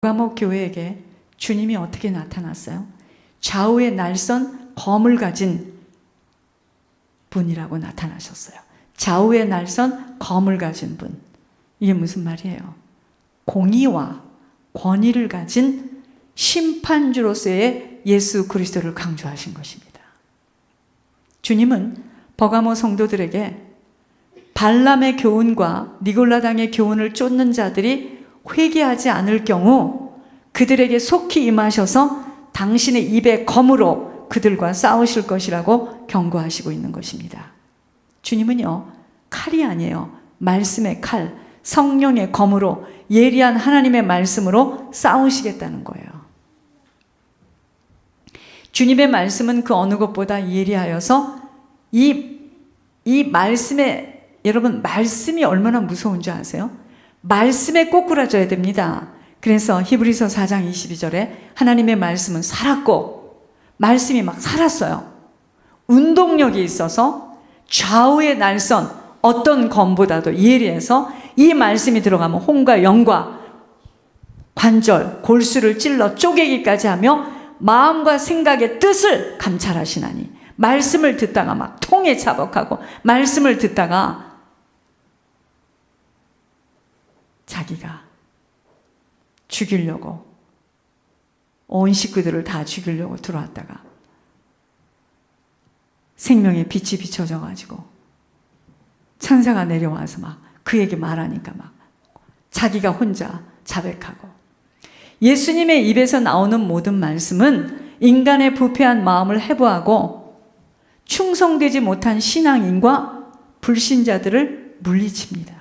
버가모 교회에게 주님이 어떻게 나타났어요? 좌우에 날선 검을 가진 분이라고 나타나셨어요. 좌우에 날선 검을 가진 분. 이게 무슨 말이에요? 공의와 권위를 가진 심판주로서의 예수 그리스도를 강조하신 것입니다. 주님은 버가모 성도들에게 발람의 교훈과 니골라당의 교훈을 쫓는 자들이 회개하지 않을 경우 그들에게 속히 임하셔서 당신의 입의 검으로 그들과 싸우실 것이라고 경고하시고 있는 것입니다. 주님은요, 칼이 아니에요. 말씀의 칼, 성령의 검으로 예리한 하나님의 말씀으로 싸우시겠다는 거예요. 주님의 말씀은 그 어느 것보다 예리하여서 이 말씀에, 여러분 말씀이 얼마나 무서운 줄 아세요? 말씀에 꼬꾸라져야 됩니다. 그래서 히브리서 4장 22절에 하나님의 말씀은 살았고, 말씀이 막 살았어요. 운동력이 있어서 좌우의 날선 어떤 검보다도 예리해서 이 말씀이 들어가면 혼과 영과 관절, 골수를 찔러 쪼개기까지 하며 마음과 생각의 뜻을 감찰하시나니, 말씀을 듣다가 막 통에 자복하고 말씀을 듣다가 자기가 죽이려고 온 식구들을 다 죽이려고 들어왔다가 생명의 빛이 비춰져 가지고 천사가 내려와서 막 그에게 말하니까 막 자기가 혼자 자백하고, 예수님의 입에서 나오는 모든 말씀은 인간의 부패한 마음을 해부하고 충성되지 못한 신앙인과 불신자들을 물리칩니다.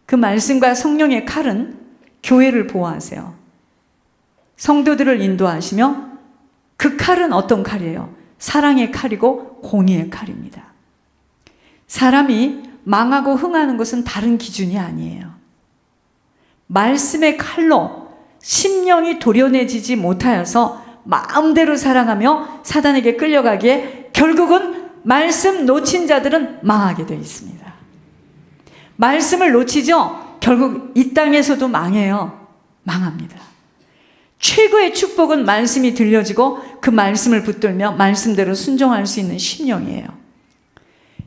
그 말씀과 성령의 칼은 교회를 보호하세요. 성도들을 인도하시며, 그 칼은 어떤 칼이에요? 사랑의 칼이고 공의의 칼입니다. 사람이 망하고 흥하는 것은 다른 기준이 아니에요. 말씀의 칼로 심령이 도려내지지 못하여서 마음대로 살아가며 사단에게 끌려가기에 결국은 말씀 놓친 자들은 망하게 되어 있습니다. 말씀을 놓치죠? 결국 이 땅에서도 망해요. 망합니다. 최고의 축복은 말씀이 들려지고 그 말씀을 붙들며 말씀대로 순종할 수 있는 심령이에요.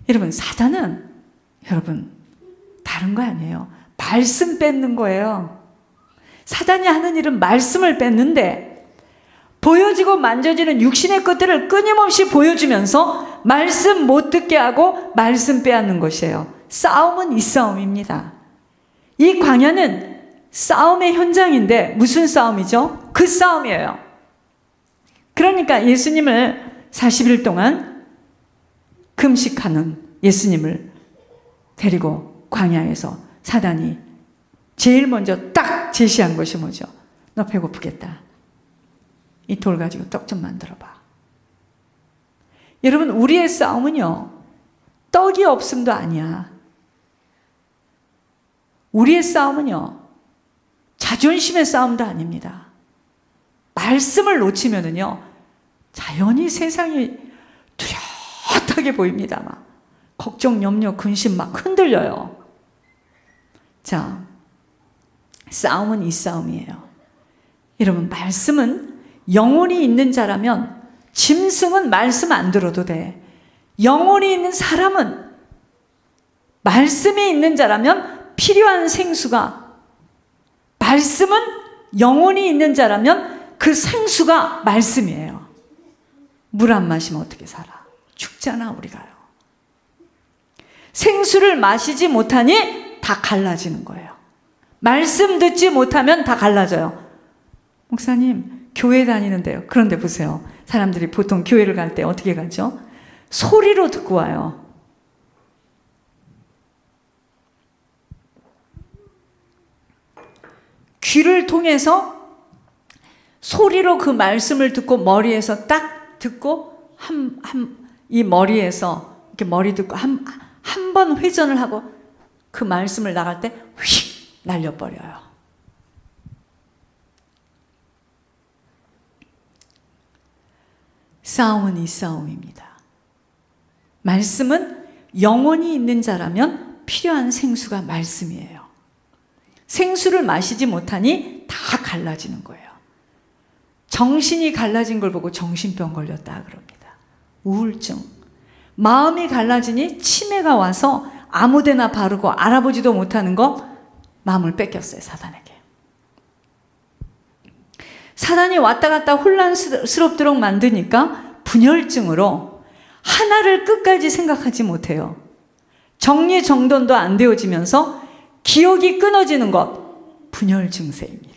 여러분, 사단은 여러분 다른 거 아니에요. 말씀 뺏는 거예요. 사단이 하는 일은 말씀을 뺏는데, 보여지고 만져지는 육신의 것들을 끊임없이 보여주면서 말씀 못 듣게 하고 말씀 빼앗는 것이에요. 싸움은 이 싸움입니다. 이 광야는 싸움의 현장인데 무슨 싸움이죠? 그 싸움이에요. 그러니까 예수님을 40일 동안 금식하는 예수님을 데리고 광야에서 사단이 제일 먼저 딱 제시한 것이 뭐죠? 너 배고프겠다. 이 돌 가지고 떡 좀 만들어봐. 여러분, 우리의 싸움은요, 떡이 없음도 아니야. 우리의 싸움은요, 자존심의 싸움도 아닙니다. 말씀을 놓치면은요, 자연히 세상이 뚜렷하게 보입니다. 막 걱정, 염려, 근심 막 흔들려요. 자, 싸움은 이 싸움이에요. 여러분, 말씀은 영혼이 있는 자라면, 짐승은 말씀 안 들어도 돼. 영혼이 있는 사람은, 말씀이 있는 자라면 필요한 생수가, 말씀은 영혼이 있는 자라면 그 생수가 말씀이에요. 물 안 마시면 어떻게 살아? 죽잖아, 우리가요. 생수를 마시지 못하니 다 갈라지는 거예요. 말씀 듣지 못하면 다 갈라져요. 목사님, 교회 다니는데요. 그런데 보세요. 사람들이 보통 교회를 갈 때 어떻게 가죠? 소리로 듣고 와요. 귀를 통해서 소리로 그 말씀을 듣고 머리에서 딱 듣고 이 머리에서 이렇게 머리 듣고 한 번 회전을 하고 그 말씀을 나갈 때 휙 날려버려요. 싸움은 이 싸움입니다. 말씀은 영혼이 있는 자라면 필요한 생수가 말씀이에요. 생수를 마시지 못하니 다 갈라지는 거예요. 정신이 갈라진 걸 보고 정신병 걸렸다 그럽니다. 우울증. 마음이 갈라지니 치매가 와서 아무데나 바르고 알아보지도 못하는 거 마음을 뺏겼어요, 사단에게. 사단이 왔다 갔다 혼란스럽도록 만드니까 분열증으로 하나를 끝까지 생각하지 못해요. 정리정돈도 안 되어지면서 기억이 끊어지는 것, 분열 증세입니다.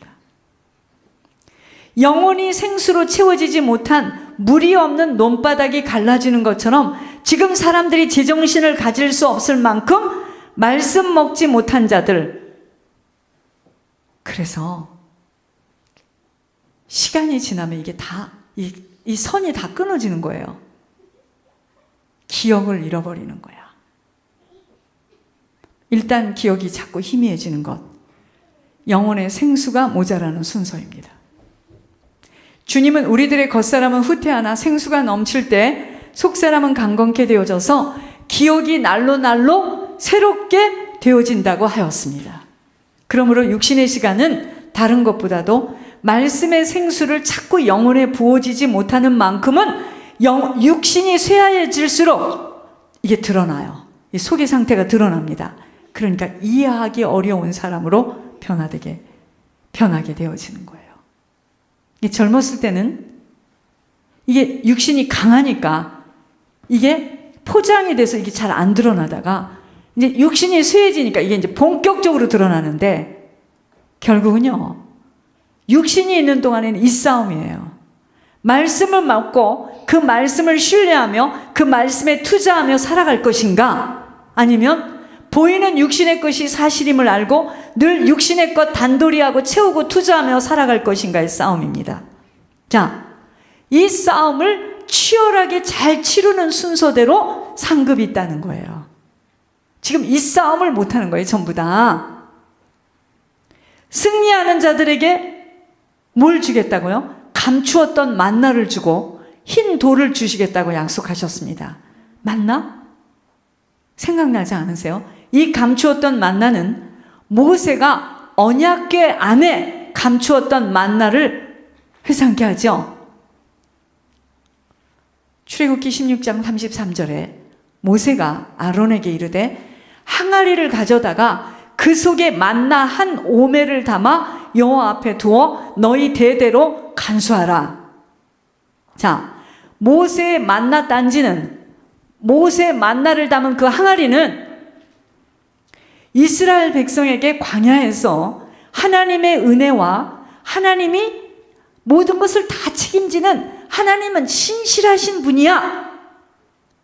영혼이 생수로 채워지지 못한 물이 없는 논바닥이 갈라지는 것처럼 지금 사람들이 제정신을 가질 수 없을 만큼 말씀 먹지 못한 자들, 그래서 시간이 지나면 이게 다, 이 선이 다 끊어지는 거예요. 기억을 잃어버리는 거야. 일단 기억이 자꾸 희미해지는 것, 영혼의 생수가 모자라는 순서입니다. 주님은 우리들의 겉사람은 후퇴하나 생수가 넘칠 때 속사람은 강건케 되어져서 기억이 날로 날로 새롭게 되어진다고 하였습니다. 그러므로 육신의 시간은 다른 것보다도 말씀의 생수를 자꾸 영혼에 부어지지 못하는 만큼은 육신이 쇠하해질수록 이게 드러나요. 이 속의 상태가 드러납니다. 그러니까 이해하기 어려운 사람으로 변하게 되어지는 거예요. 젊었을 때는 이게 육신이 강하니까 이게 포장이 돼서 이게 잘 안 드러나다가 이제 육신이 쇠해지니까 이게 이제 본격적으로 드러나는데 결국은요, 육신이 있는 동안에는 이 싸움이에요. 말씀을 먹고 그 말씀을 신뢰하며 그 말씀에 투자하며 살아갈 것인가, 아니면 보이는 육신의 것이 사실임을 알고 늘 육신의 것 단도리하고 채우고 투자하며 살아갈 것인가의 싸움입니다. 자, 이 싸움을 치열하게 잘 치르는 순서대로 상급이 있다는 거예요. 지금 이 싸움을 못하는 거예요, 전부 다. 승리하는 자들에게 뭘 주겠다고요? 감추었던 만나를 주고 흰 돌을 주시겠다고 약속하셨습니다. 만나? 생각나지 않으세요? 이 감추었던 만나는 모세가 언약궤 안에 감추었던 만나를 회상케 하죠. 출애굽기 16장 33절에 모세가 아론에게 이르되 항아리를 가져다가 그 속에 만나 한 오매를 담아 여호와 앞에 두어 너희 대대로 간수하라. 자, 모세의 만나 단지는, 모세의 만나를 담은 그 항아리는 이스라엘 백성에게 광야에서 하나님의 은혜와 하나님이 모든 것을 다 책임지는 하나님은 신실하신 분이야,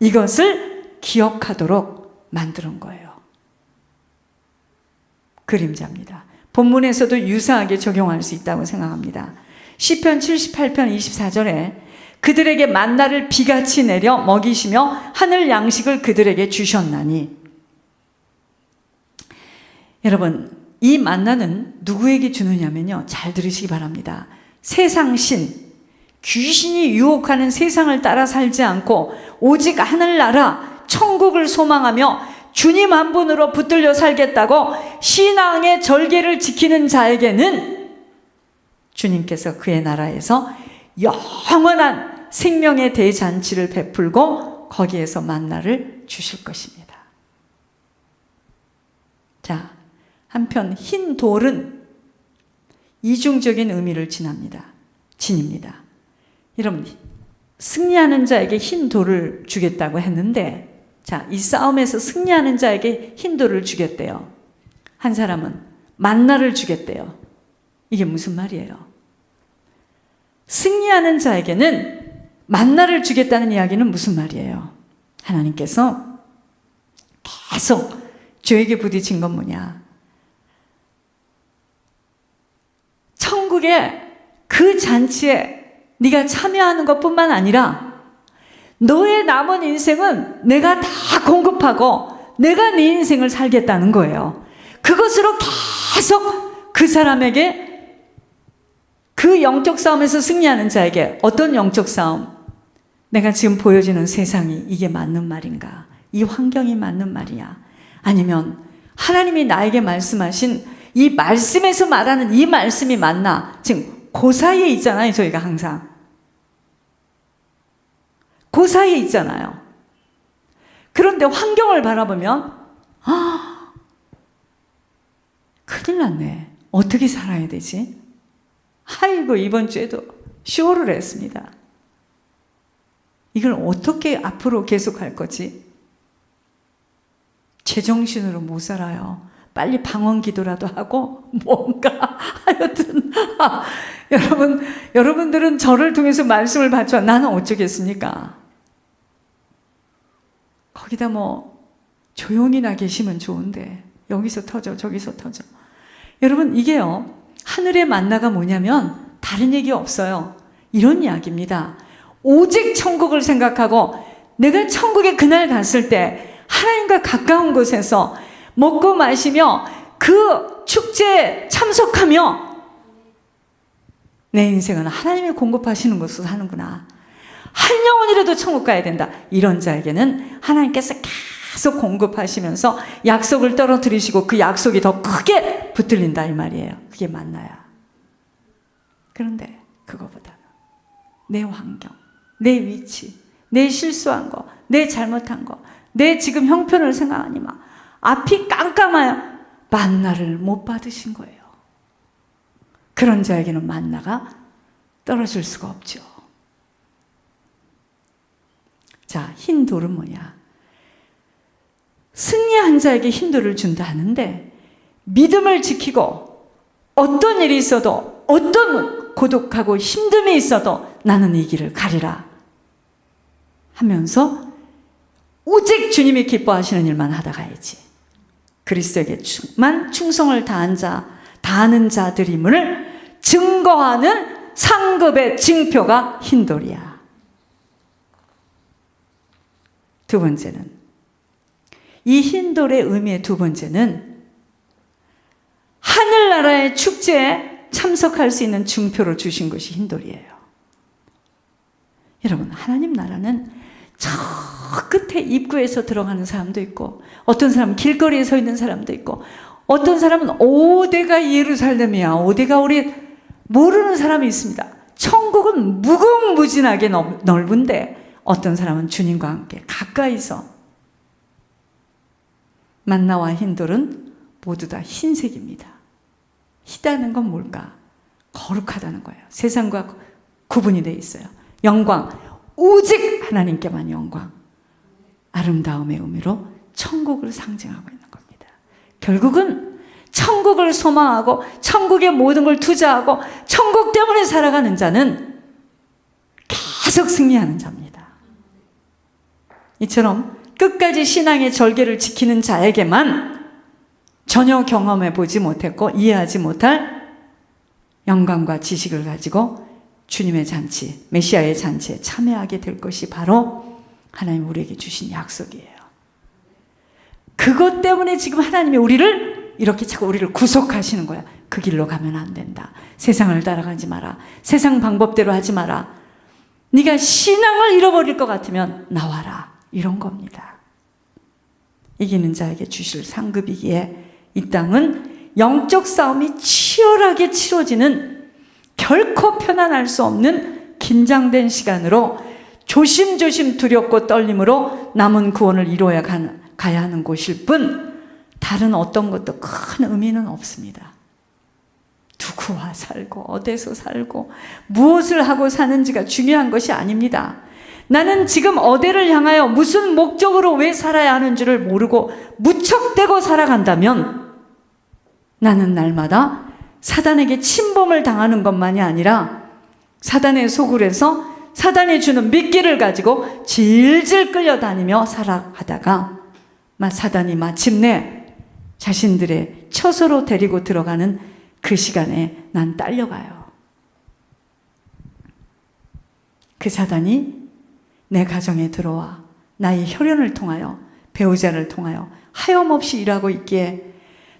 이것을 기억하도록 만드는 거예요. 그림자입니다. 본문에서도 유사하게 적용할 수 있다고 생각합니다. 시편 78편 24절에 그들에게 만나를 비같이 내려 먹이시며 하늘 양식을 그들에게 주셨나니. 여러분, 이 만나는 누구에게 주느냐면요, 잘 들으시기 바랍니다. 세상 신, 귀신이 유혹하는 세상을 따라 살지 않고 오직 하늘나라 천국을 소망하며 주님 한 분으로 붙들려 살겠다고 신앙의 절개를 지키는 자에게는 주님께서 그의 나라에서 영원한 생명의 대잔치를 베풀고 거기에서 만나를 주실 것입니다. 자, 한편 흰 돌은 이중적인 의미를 지닙니다. 여러분, 승리하는 자에게 흰 돌을 주겠다고 했는데, 자, 이 싸움에서 승리하는 자에게 흰 돌을 주겠대요. 한 사람은 만나를 주겠대요. 이게 무슨 말이에요? 승리하는 자에게는 만나를 주겠다는 이야기는 무슨 말이에요? 하나님께서 계속 저에게 부딪힌 건 뭐냐? 천국의 그 잔치에 네가 참여하는 것뿐만 아니라 너의 남은 인생은 내가 다 공급하고 내가 네 인생을 살겠다는 거예요. 그것으로 계속 그 사람에게, 그 영적 싸움에서 승리하는 자에게, 어떤 영적 싸움? 내가 지금 보여지는 세상이 이게 맞는 말인가? 이 환경이 맞는 말이야? 아니면 하나님이 나에게 말씀하신 이 말씀에서 말하는 이 말씀이 만나. 지금 그 사이에 있잖아요. 저희가 항상 그 사이에 있잖아요. 그런데 환경을 바라보면 큰일 났네. 어떻게 살아야 되지? 아이고, 이번 주에도 쇼를 했습니다. 이걸 어떻게 앞으로 계속 할 거지? 제정신으로 못 살아요. 빨리 방언 기도라도 하고 뭔가 하여튼 여러분들은 저를 통해서 말씀을 받죠. 나는 어쩌겠습니까? 거기다 뭐 조용히나 계시면 좋은데 여기서 터져 저기서 터져. 여러분, 이게요, 하늘의 만나가 뭐냐면 다른 얘기 없어요. 이런 이야기입니다. 오직 천국을 생각하고 내가 천국에 그날 갔을 때 하나님과 가까운 곳에서 먹고 마시며 그 축제에 참석하며 내 인생은 하나님이 공급하시는 곳으로 사는구나. 한 영혼이라도 천국 가야 된다. 이런 자에게는 하나님께서 계속 공급하시면서 약속을 떨어뜨리시고 그 약속이 더 크게 붙들린다 이 말이에요. 그게 만나야. 그런데 그거보다는 내 환경, 내 위치, 내 실수한 거, 내 잘못한 거, 내 지금 형편을 생각하니만 앞이 깜깜해요. 만나를 못 받으신 거예요. 그런 자에게는 만나가 떨어질 수가 없죠. 자, 흰 돌은 뭐냐? 승리한 자에게 흰 돌을 준다 하는데, 믿음을 지키고 어떤 일이 있어도 어떤 고독하고 힘듦이 있어도 나는 이 길을 가리라 하면서 오직 주님이 기뻐하시는 일만 하다 가야지. 그리스도에게만 충성을 다하는 자들임을 증거하는 상급의 징표가 흰돌이야. 두 번째는, 이 흰돌의 의미의 두 번째는 하늘나라의 축제에 참석할 수 있는 증표로 주신 것이 흰돌이에요. 여러분, 하나님 나라는 저 끝에 입구에서 들어가는 사람도 있고, 어떤 사람은 길거리에 서 있는 사람도 있고, 어떤 사람은 어디가 예루살렘이야, 어디가 우리 모르는 사람이 있습니다. 천국은 무궁무진하게 넓은데 어떤 사람은 주님과 함께 가까이서. 만나와 흰돌은 모두 다 흰색입니다. 희다는 건 뭘까? 거룩하다는 거예요. 세상과 구분이 돼 있어요. 영광, 오직 하나님께만 영광, 아름다움의 의미로 천국을 상징하고 있는 겁니다. 결국은 천국을 소망하고 천국의 모든 걸 투자하고 천국 때문에 살아가는 자는 계속 승리하는 자입니다. 이처럼 끝까지 신앙의 절개를 지키는 자에게만 전혀 경험해 보지 못했고 이해하지 못할 영광과 지식을 가지고 주님의 잔치, 메시아의 잔치에 참여하게 될 것이 바로 하나님 우리에게 주신 약속이에요. 그것 때문에 지금 하나님이 이렇게 자꾸 우리를 구속하시는 거야. 그 길로 가면 안 된다. 세상을 따라가지 마라. 세상 방법대로 하지 마라. 네가 신앙을 잃어버릴 것 같으면 나와라. 이런 겁니다. 이기는 자에게 주실 상급이기에 이 땅은 영적 싸움이 치열하게 치러지는, 결코 편안할 수 없는 긴장된 시간으로 조심조심 두렵고 떨림으로 남은 구원을 이루어야 가야 하는 곳일 뿐 다른 어떤 것도 큰 의미는 없습니다. 누구와 살고 어디서 살고 무엇을 하고 사는지가 중요한 것이 아닙니다. 나는 지금 어디를 향하여 무슨 목적으로 왜 살아야 하는지를 모르고 무척대고 살아간다면 나는 날마다 사단에게 침범을 당하는 것만이 아니라 사단의 소굴에서 사단이 주는 미끼를 가지고 질질 끌려다니며 살아가다가 사단이 마침내 자신들의 처소로 데리고 들어가는 그 시간에 난 딸려가요. 그 사단이 내 가정에 들어와 나의 혈연을 통하여, 배우자를 통하여 하염없이 일하고 있기에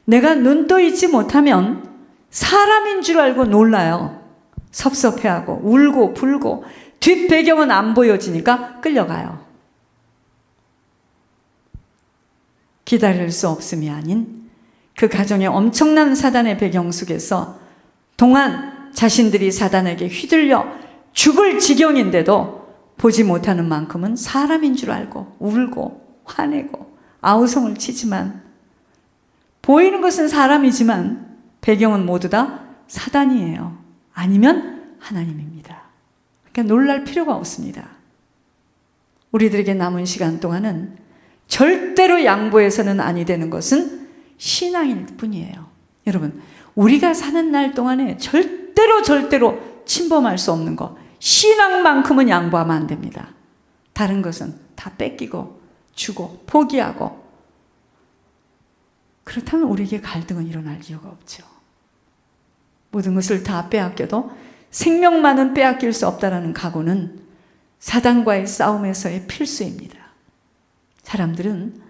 내가 눈 떠 있지 못하면 사람인 줄 알고 놀라요. 섭섭해하고 울고 불고 뒷배경은 안 보여지니까 끌려가요. 기다릴 수 없음이 아닌 그 가정의 엄청난 사단의 배경 속에서 동안 자신들이 사단에게 휘둘려 죽을 지경인데도 보지 못하는 만큼은 사람인 줄 알고 울고 화내고 아우성을 치지만, 보이는 것은 사람이지만 배경은 모두 다 사단이에요. 아니면 하나님입니다. 그러니까 놀랄 필요가 없습니다. 우리들에게 남은 시간 동안은 절대로 양보해서는 아니 되는 것은 신앙일 뿐이에요. 여러분, 우리가 사는 날 동안에 절대로 침범할 수 없는 것, 신앙만큼은 양보하면 안 됩니다. 다른 것은 다 뺏기고 주고 포기하고, 그렇다면 우리에게 갈등은 일어날 이유가 없죠. 모든 것을 다 빼앗겨도 생명만은 빼앗길 수 없다는 각오는 사단과의 싸움에서의 필수입니다. 사람들은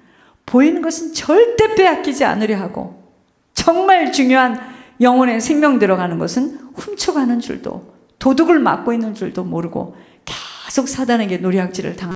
보이는 것은 절대 빼앗기지 않으려 하고, 정말 중요한 영혼의 생명 들어가는 것은 훔쳐가는 줄도, 도둑을 맞고 있는 줄도 모르고 계속 사단에게 노략질을 당합니다.